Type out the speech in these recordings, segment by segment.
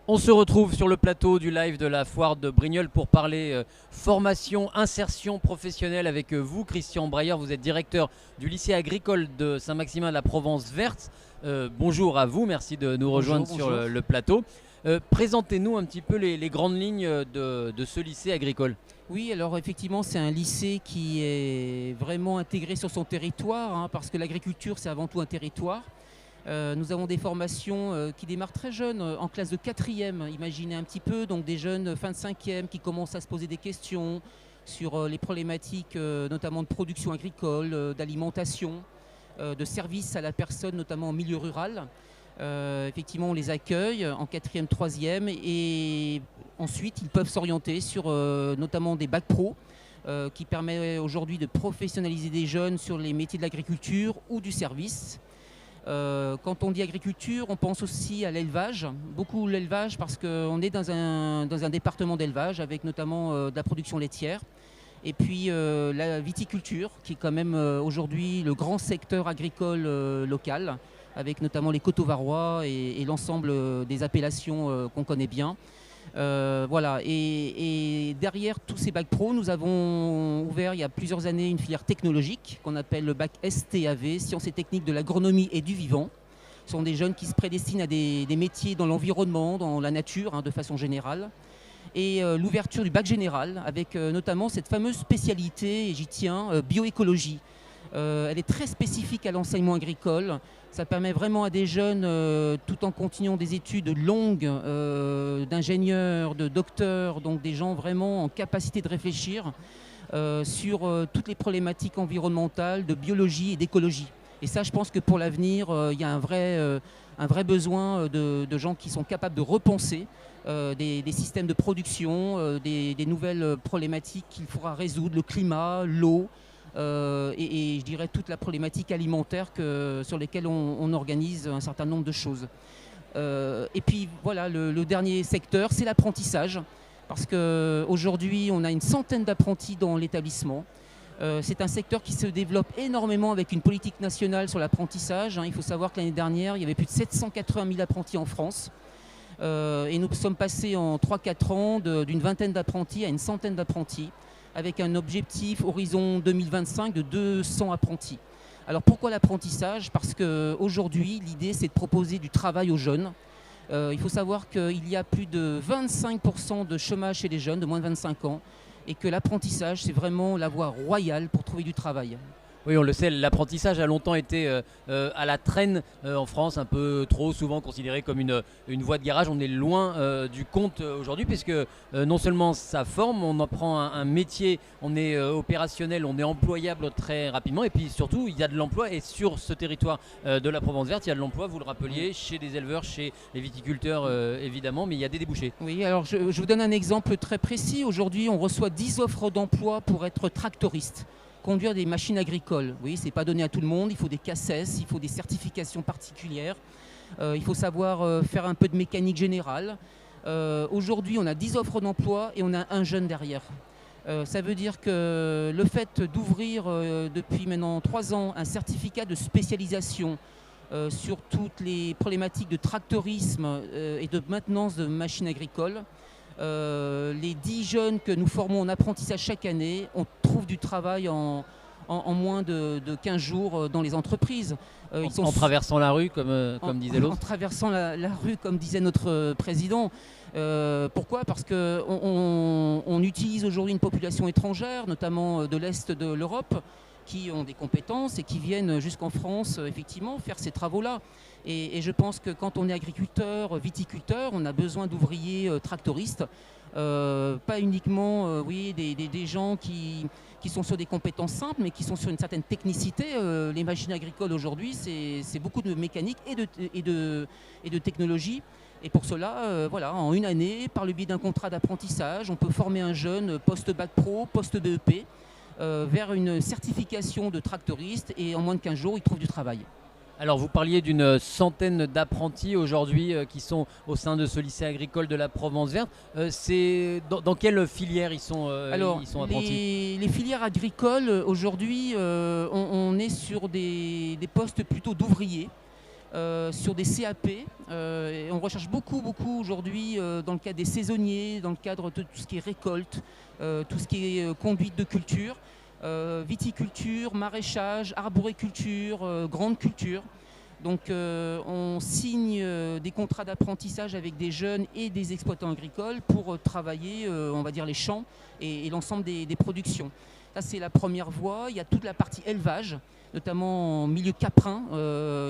On se retrouve sur le plateau du live de la foire de Brignoles pour parler formation, insertion professionnelle avec vous, Christian Brailleur. Vous êtes directeur du lycée agricole de Saint-Maximin de la Provence Verte. Bonjour à vous, merci de nous rejoindre sur le plateau. Présentez-nous un petit peu les grandes lignes de ce lycée agricole. Oui, alors effectivement, c'est un lycée qui est vraiment intégré sur son territoire, parce que l'agriculture, c'est avant tout un territoire. Nous avons des formations qui démarrent très jeunes, en classe de 4e, imaginez un petit peu, donc des jeunes fin de 5e qui commencent à se poser des questions sur les problématiques notamment de production agricole, d'alimentation, de services à la personne, notamment en milieu rural. Effectivement, on les accueille en 4e, 3e et ensuite ils peuvent s'orienter sur notamment des bacs pro qui permettent aujourd'hui de professionnaliser des jeunes sur les métiers de l'agriculture ou du service. Quand on dit agriculture, on pense aussi à l'élevage, beaucoup l'élevage parce qu'on est dans un département d'élevage avec notamment de la production laitière. Et puis la viticulture qui est quand même aujourd'hui le grand secteur agricole local, avec notamment les coteaux-varois et l'ensemble des appellations qu'on connaît bien. Voilà. Et derrière tous ces bacs pro, nous avons ouvert il y a plusieurs années une filière technologique qu'on appelle le bac STAV, Sciences et techniques de l'agronomie et du vivant. Ce sont des jeunes qui se prédestinent à des métiers dans l'environnement, dans la nature, de façon générale. Et l'ouverture du bac général, avec notamment cette fameuse spécialité, et j'y tiens, bioécologie. Elle est très spécifique à l'enseignement agricole. Ça permet vraiment à des jeunes, tout en continuant des études longues, d'ingénieurs, de docteurs, donc des gens vraiment en capacité de réfléchir sur toutes les problématiques environnementales, de biologie et d'écologie. Et ça, je pense que pour l'avenir, il y a un vrai besoin de gens qui sont capables de repenser des systèmes de production, des nouvelles problématiques qu'il faudra résoudre, le climat, l'eau, et je dirais toute la problématique alimentaire sur lesquelles on organise un certain nombre de choses. Et puis voilà, le dernier secteur, c'est l'apprentissage, parce qu'aujourd'hui, on a une centaine d'apprentis dans l'établissement. C'est un secteur qui se développe énormément avec une politique nationale sur l'apprentissage. Il faut savoir que l'année dernière, il y avait plus de 780 000 apprentis en France. Et nous sommes passés en 3-4 ans d'une vingtaine d'apprentis à une centaine d'apprentis, avec un objectif horizon 2025 de 200 apprentis. Alors pourquoi l'apprentissage ? Parce qu'aujourd'hui, l'idée, c'est de proposer du travail aux jeunes. Il faut savoir qu'il y a plus de 25% de chômage chez les jeunes de moins de 25 ans et que l'apprentissage, c'est vraiment la voie royale pour trouver du travail. Oui, on le sait, l'apprentissage a longtemps été à la traîne en France, un peu trop souvent considéré comme une voie de garage. On est loin du compte aujourd'hui puisque non seulement ça forme, on apprend un métier, on est opérationnel, on est employable très rapidement et puis surtout il y a de l'emploi et sur ce territoire de la Provence Verte, il y a de l'emploi, vous le rappeliez, chez des éleveurs, chez les viticulteurs évidemment, mais il y a des débouchés. Oui, alors je vous donne un exemple très précis. Aujourd'hui, on reçoit 10 offres d'emploi pour être tractoriste. Conduire des machines agricoles, oui, c'est pas donné à tout le monde, il faut des CACES, il faut des certifications particulières, il faut savoir faire un peu de mécanique générale. Aujourd'hui, on a 10 offres d'emploi et on a un jeune derrière. Ça veut dire que le fait d'ouvrir depuis maintenant 3 ans un certificat de spécialisation sur toutes les problématiques de tractorisme et de maintenance de machines agricoles, les 10 jeunes que nous formons en apprentissage chaque année, on trouve du travail en moins de 15 jours dans les entreprises. En traversant la rue, comme disait l'autre. En traversant la rue, comme disait notre président. Pourquoi ? Parce qu'on utilise aujourd'hui une population étrangère, notamment de l'Est de l'Europe, qui ont des compétences et qui viennent jusqu'en France, effectivement, faire ces travaux-là. Et je pense que quand on est agriculteur, viticulteur, on a besoin d'ouvriers tractoristes, pas uniquement des gens qui sont sur des compétences simples, mais qui sont sur une certaine technicité. Les machines agricoles aujourd'hui, c'est beaucoup de mécanique et de technologie. Et pour cela, en une année, par le biais d'un contrat d'apprentissage, on peut former un jeune post-bac pro, post-BEP, vers une certification de tractoriste et en moins de 15 jours, il trouve du travail. Alors vous parliez d'une centaine d'apprentis aujourd'hui qui sont au sein de ce lycée agricole de la Provence Verte. C'est dans quelle filière ils sont apprentis ? Les filières agricoles, aujourd'hui, on est sur des postes plutôt d'ouvriers. sur des CAP. Et on recherche beaucoup aujourd'hui dans le cadre des saisonniers, dans le cadre de tout ce qui est récolte, tout ce qui est conduite de culture, viticulture, maraîchage, arboriculture, grande culture. Donc on signe des contrats d'apprentissage avec des jeunes et des exploitants agricoles pour travailler, on va dire, les champs et l'ensemble des productions. Ça, c'est la première voie. Il y a toute la partie élevage, notamment en milieu caprin.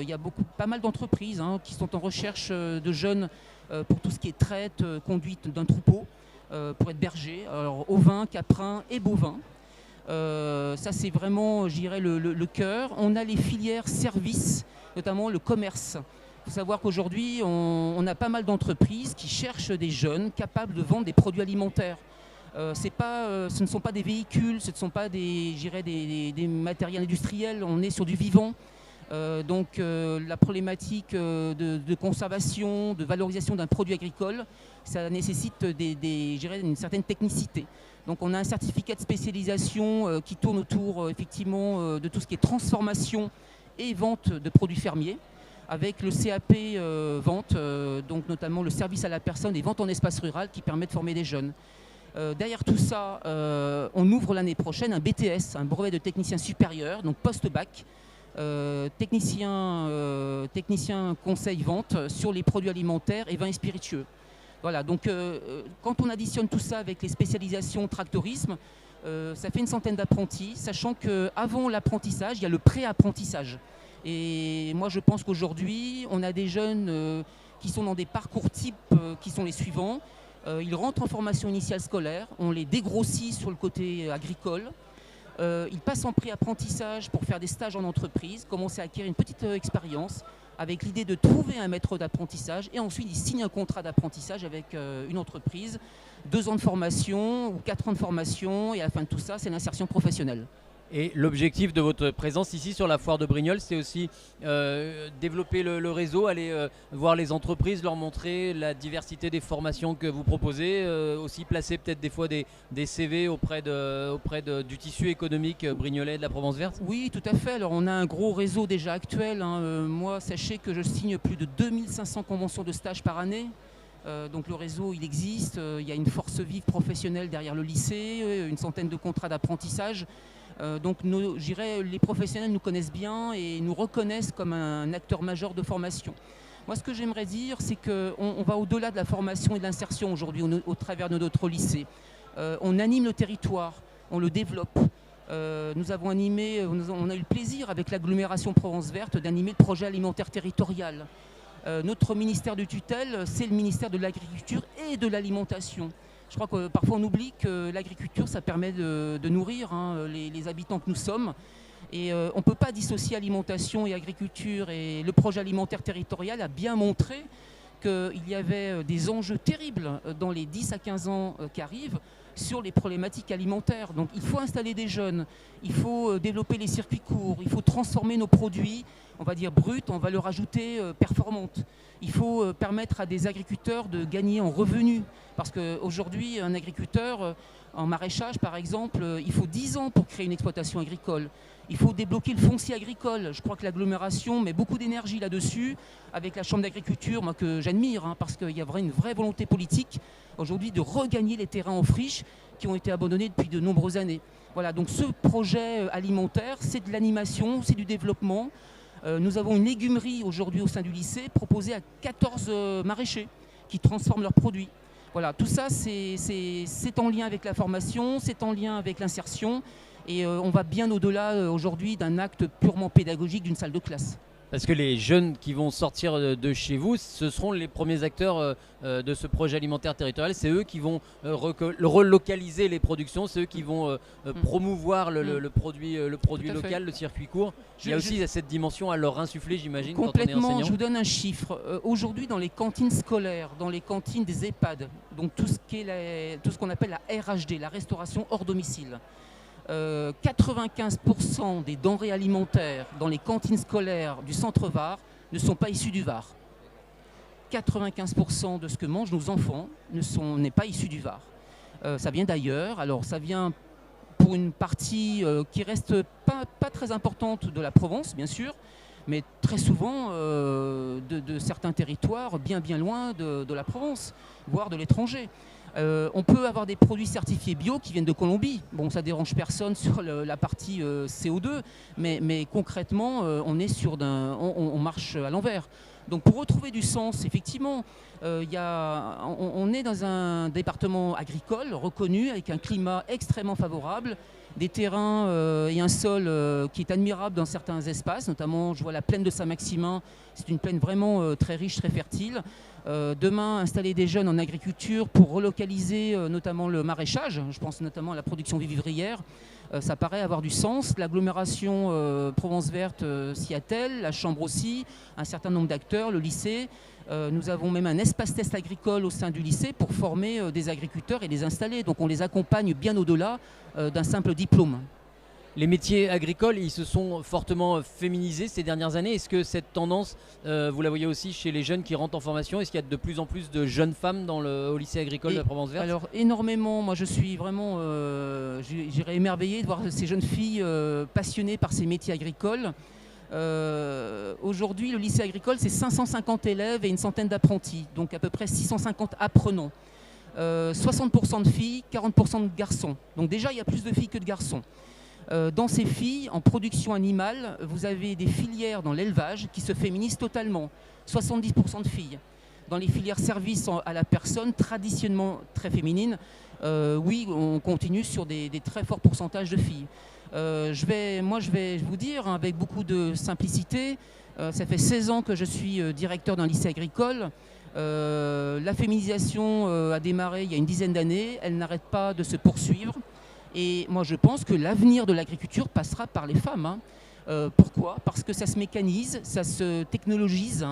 Il y a pas mal d'entreprises qui sont en recherche de jeunes pour tout ce qui est traite, conduite d'un troupeau, pour être berger, alors ovin, caprin et bovin. Ça, c'est vraiment, je dirais, le cœur. On a les filières services, notamment le commerce. Il faut savoir qu'aujourd'hui, on a pas mal d'entreprises qui cherchent des jeunes capables de vendre des produits alimentaires. Ce ne sont pas des véhicules, ce ne sont pas des matériels industriels, on est sur du vivant. Donc la problématique de conservation, de valorisation d'un produit agricole, ça nécessite une certaine technicité. Donc on a un certificat de spécialisation qui tourne autour effectivement de tout ce qui est transformation et vente de produits fermiers, avec le CAP vente, donc notamment le service à la personne et vente en espace rural qui permet de former des jeunes. Derrière tout ça, on ouvre l'année prochaine un BTS, un brevet de technicien supérieur, donc post-bac, technicien conseil vente sur les produits alimentaires et vins et spiritueux. Voilà, donc quand on additionne tout ça avec les spécialisations tractorisme, ça fait une centaine d'apprentis, sachant qu'avant l'apprentissage, il y a le pré-apprentissage. Et moi, je pense qu'aujourd'hui, on a des jeunes qui sont dans des parcours types qui sont les suivants. Ils rentrent en formation initiale scolaire, on les dégrossit sur le côté agricole. Ils passent en pré-apprentissage pour faire des stages en entreprise, commencer à acquérir une petite expérience avec l'idée de trouver un maître d'apprentissage et ensuite ils signent un contrat d'apprentissage avec une entreprise, 2 ans de formation ou 4 ans de formation et à la fin de tout ça, c'est l'insertion professionnelle. Et l'objectif de votre présence ici sur la foire de Brignoles, c'est aussi développer le réseau, aller voir les entreprises, leur montrer la diversité des formations que vous proposez, aussi placer peut-être des fois des CV auprès du tissu économique brignolais de la Provence verte. Oui, tout à fait. Alors on a un gros réseau déjà actuel. Moi, sachez que je signe plus de 2500 conventions de stage par année. Donc le réseau, il existe. Il y a une force vive professionnelle derrière le lycée, une centaine de contrats d'apprentissage. Donc les professionnels nous connaissent bien et nous reconnaissent comme un acteur majeur de formation. Moi, ce que j'aimerais dire, c'est qu'on va au-delà de la formation et de l'insertion aujourd'hui au travers de notre lycée. On anime le territoire, on le développe. On a eu le plaisir avec l'agglomération Provence Verte d'animer le projet alimentaire territorial. Notre ministère de tutelle, c'est le ministère de l'Agriculture et de l'Alimentation. Je crois que parfois on oublie que l'agriculture, ça permet de nourrir les habitants que nous sommes. Et on ne peut pas dissocier alimentation et agriculture. Et le projet alimentaire territorial a bien montré qu'il y avait des enjeux terribles dans les 10 à 15 ans qui arrivent sur les problématiques alimentaires. Donc il faut installer des jeunes, il faut développer les circuits courts, il faut transformer nos produits, on va dire bruts, en valeur ajoutée performante. Il faut permettre à des agriculteurs de gagner en revenus. Parce qu'aujourd'hui, un agriculteur en maraîchage, par exemple, il faut 10 ans pour créer une exploitation agricole. Il faut débloquer le foncier agricole. Je crois que l'agglomération met beaucoup d'énergie là-dessus, avec la Chambre d'agriculture, moi, que j'admire, parce qu'il y a une vraie volonté politique aujourd'hui de regagner les terrains en friche qui ont été abandonnés depuis de nombreuses années. Voilà, donc ce projet alimentaire, c'est de l'animation, c'est du développement. Nous avons une légumerie aujourd'hui au sein du lycée proposée à 14 maraîchers qui transforment leurs produits. Voilà, tout ça, c'est en lien avec la formation, c'est en lien avec l'insertion. Et on va bien au-delà aujourd'hui d'un acte purement pédagogique d'une salle de classe. Parce que les jeunes qui vont sortir de chez vous, ce seront les premiers acteurs de ce projet alimentaire territorial. C'est eux qui vont relocaliser les productions, c'est eux qui vont promouvoir le produit local, le circuit court. Il y a aussi cette dimension à leur insuffler, j'imagine, quand on est enseignant. Je vous donne un chiffre. Aujourd'hui, dans les cantines scolaires, dans les cantines des EHPAD, donc tout ce qu'on appelle la RHD, la restauration hors domicile, 95% des denrées alimentaires dans les cantines scolaires du centre Var ne sont pas issues du Var. 95% de ce que mangent nos enfants n'est pas issu du Var. Ça vient d'ailleurs. Alors ça vient pour une partie qui reste pas très importante de la Provence, bien sûr, mais très souvent de certains territoires bien loin de la Provence, voire de l'étranger. On peut avoir des produits certifiés bio qui viennent de Colombie. Bon, ça dérange personne sur la partie CO2, mais concrètement, on marche à l'envers. Donc pour retrouver du sens, effectivement, on est dans un département agricole reconnu avec un climat extrêmement favorable, des terrains et un sol qui est admirable dans certains espaces, notamment je vois la plaine de Saint-Maximin, c'est une plaine vraiment très riche, très fertile. Demain, installer des jeunes en agriculture pour relocaliser notamment le maraîchage, je pense notamment à la production vivrière, ça paraît avoir du sens. L'agglomération Provence Verte s'y attelle, la Chambre aussi, un certain nombre d'acteurs, le lycée. Nous avons même un espace test agricole au sein du lycée pour former des agriculteurs et les installer. Donc on les accompagne bien au-delà d'un simple diplôme. Les métiers agricoles, ils se sont fortement féminisés ces dernières années. Est-ce que cette tendance, vous la voyez aussi chez les jeunes qui rentrent en formation? Est-ce qu'il y a de plus en plus de jeunes femmes au lycée agricole de Provence Verte? Alors énormément, moi je suis vraiment j'irais émerveillé de voir ces jeunes filles passionnées par ces métiers agricoles. Aujourd'hui, le lycée agricole, c'est 550 élèves et une centaine d'apprentis, donc à peu près 650 apprenants. 60% de filles, 40% de garçons. Donc déjà, il y a plus de filles que de garçons. Dans ces filles, en production animale, vous avez des filières dans l'élevage qui se féminisent totalement. 70% de filles. Dans les filières services à la personne, traditionnellement très féminines, oui, on continue sur des très forts pourcentages de filles. Je vais vous dire, avec beaucoup de simplicité, ça fait 16 ans que je suis directeur d'un lycée agricole. La féminisation a démarré il y a une dizaine d'années, elle n'arrête pas de se poursuivre. Et moi je pense que l'avenir de l'agriculture passera par les femmes. Pourquoi? Parce que ça se mécanise, ça se technologise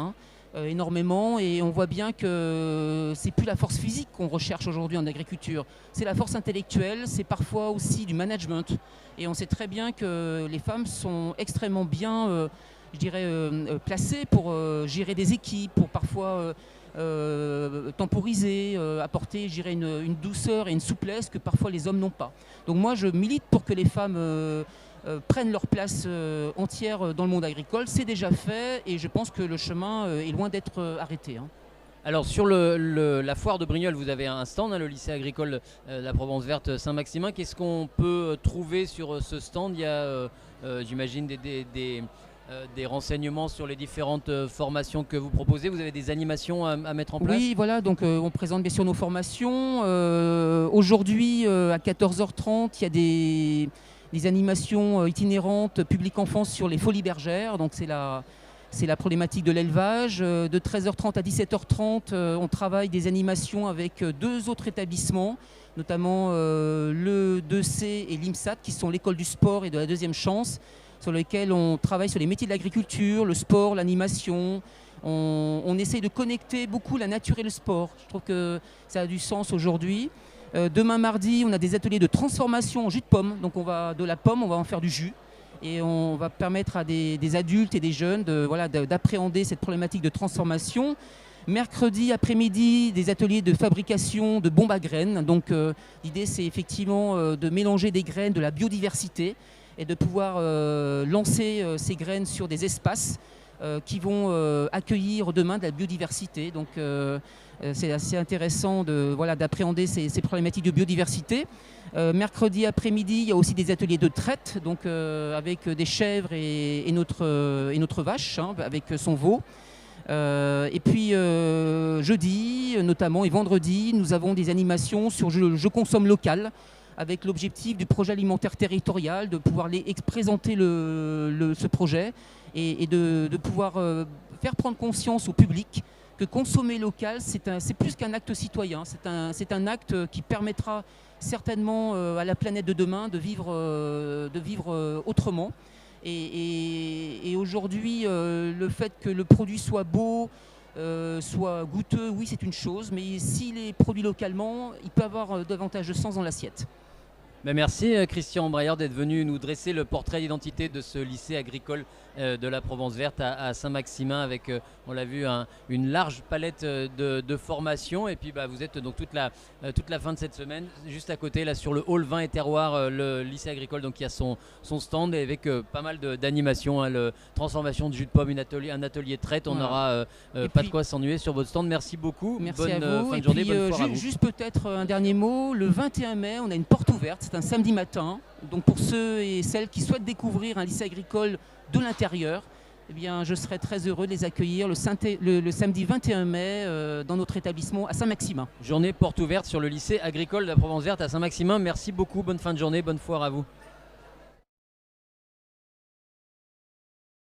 énormément, et on voit bien que c'est plus la force physique qu'on recherche aujourd'hui en agriculture, c'est la force intellectuelle, c'est parfois aussi du management. Et on sait très bien que les femmes sont extrêmement bien, je dirais, placées pour gérer des équipes, pour parfois temporiser, apporter, je dirais, une douceur et une souplesse que parfois les hommes n'ont pas. Donc moi je milite pour que les femmes prennent leur place entière dans le monde agricole. C'est déjà fait et je pense que le chemin est loin d'être arrêté. Alors sur la foire de Brignoles, vous avez un stand, le lycée agricole la Provence Verte Saint-Maximin. Qu'est-ce qu'on peut trouver sur ce stand? Il y a, j'imagine, des renseignements sur les différentes formations que vous proposez. Vous avez des animations à mettre en place? Oui, voilà, donc on présente bien sûr nos formations. Aujourd'hui, à 14h30, il y a des animations itinérantes public enfance sur les folies bergères. Donc c'est la problématique de l'élevage. De 13h30 à 17h30, on travaille des animations avec deux autres établissements, notamment le 2C et l'IMSAT, qui sont l'école du sport et de la deuxième chance, sur lesquels on travaille sur les métiers de l'agriculture, le sport, l'animation. On essaye de connecter beaucoup la nature et le sport. Je trouve que ça a du sens aujourd'hui. Demain mardi, on a des ateliers de transformation en jus de pomme. Donc de la pomme, on va en faire du jus. Et on va permettre à des adultes et des jeunes d'appréhender cette problématique de transformation. Mercredi après-midi, des ateliers de fabrication de bombes à graines. Donc l'idée, c'est effectivement de mélanger des graines, de la biodiversité, et de pouvoir lancer ces graines sur des espaces qui vont accueillir demain de la biodiversité. Donc c'est assez intéressant d'appréhender ces problématiques de biodiversité. Mercredi après-midi, il y a aussi des ateliers de traite, donc avec des chèvres et notre vache, avec son veau. Et puis jeudi notamment et vendredi, nous avons des animations sur Je consomme local, avec l'objectif du projet alimentaire territorial, de pouvoir présenter ce projet et de pouvoir faire prendre conscience au public que consommer local, c'est plus qu'un acte citoyen, c'est un acte qui permettra certainement à la planète de demain de vivre autrement. Et aujourd'hui, le fait que le produit soit beau, soit goûteux, oui, c'est une chose, mais s'il est produit localement, il peut avoir davantage de sens dans l'assiette. Merci Christian Breyer d'être venu nous dresser le portrait d'identité de ce lycée agricole de la Provence verte à Saint-Maximin avec, on l'a vu, une large palette de formations. Et puis vous êtes donc toute la fin de cette semaine juste à côté, là sur le hall vin et terroir, le lycée agricole donc, qui a son stand et avec pas mal d'animations, transformation de jus de pomme, un atelier de traite. On n'aura pas de quoi s'ennuyer sur votre stand. Merci beaucoup. Merci bonne à vous. fin de journée, bonne foire à vous. Juste peut-être un dernier mot. Le 21 mai, on a une porte ouverte. C'est un samedi matin. Donc pour ceux et celles qui souhaitent découvrir un lycée agricole de l'intérieur, eh bien, je serai très heureux de les accueillir le samedi 21 mai dans notre établissement à Saint-Maximin. Journée porte ouverte sur le lycée agricole de la Provence verte à Saint-Maximin. Merci beaucoup. Bonne fin de journée. Bonne foire à vous.